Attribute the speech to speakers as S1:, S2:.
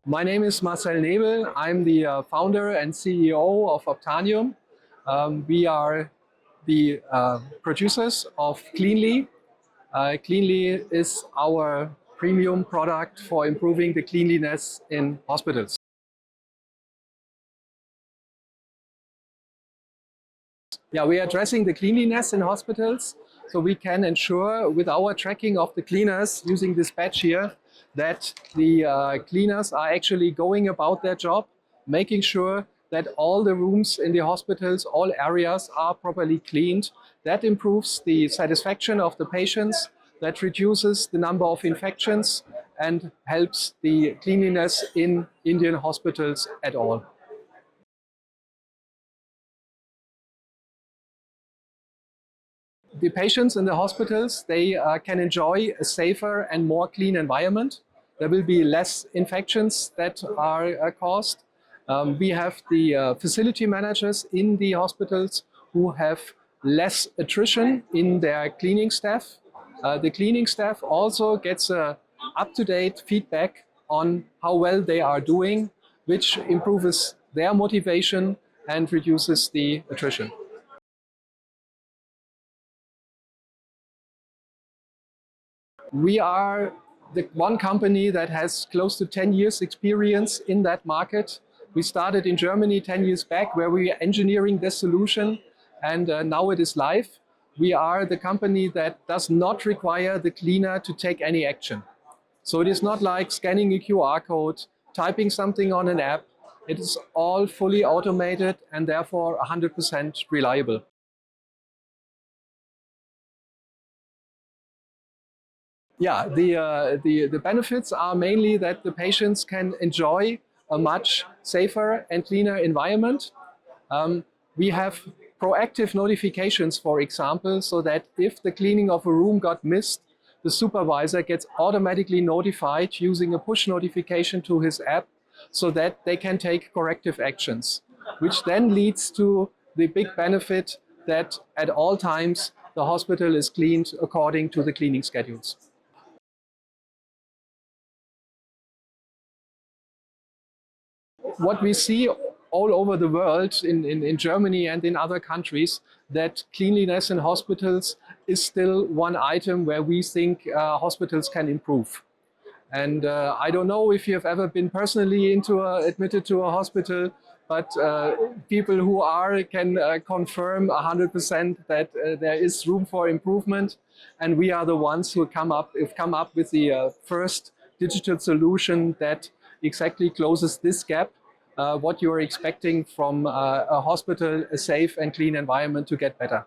S1: My name is Marcel Nebel. I'm the founder and CEO of Optanium. We are the producers of Cleanli. Cleanli is our premium product for improving the cleanliness in hospitals. Yeah, we are addressing the cleanliness in hospitals, so we can ensure with our tracking of the cleaners using this badge here that the cleaners are actually going about their job, making sure that all the rooms in the hospitals, all areas are properly cleaned. That improves the satisfaction of the patients, that reduces the number of infections and helps the cleanliness in Indian hospitals at all. The patients in the hospitals, they can enjoy a safer and more clean environment. There will be less infections that are caused. We have the facility managers in the hospitals who have less attrition in their cleaning staff. The cleaning staff also gets up-to-date feedback on how well they are doing, which improves their motivation and reduces the attrition. We are the one company that has close to 10 years experience in that market. We started in Germany 10 years back, where we were engineering this solution, and now it is live. We are the company that does not require the cleaner to take any action. So it is not like scanning a QR code, typing something on an app. It is all fully automated and therefore 100% reliable. Yeah, the benefits are mainly that the patients can enjoy a much safer and cleaner environment. We have proactive notifications, for example, so that if the cleaning of a room got missed, the supervisor gets automatically notified using a push notification to his app so that they can take corrective actions, which then leads to the big benefit that at all times the hospital is cleaned according to the cleaning schedules. What we see all over the world, in Germany and in other countries, that cleanliness in hospitals is still one item where we think hospitals can improve. And I don't know if you have ever been personally admitted to a hospital, but people who are can confirm 100% that there is room for improvement. And we are the ones who have come up with the first digital solution that exactly closes this gap. What you're expecting from a hospital, a safe and clean environment to get better.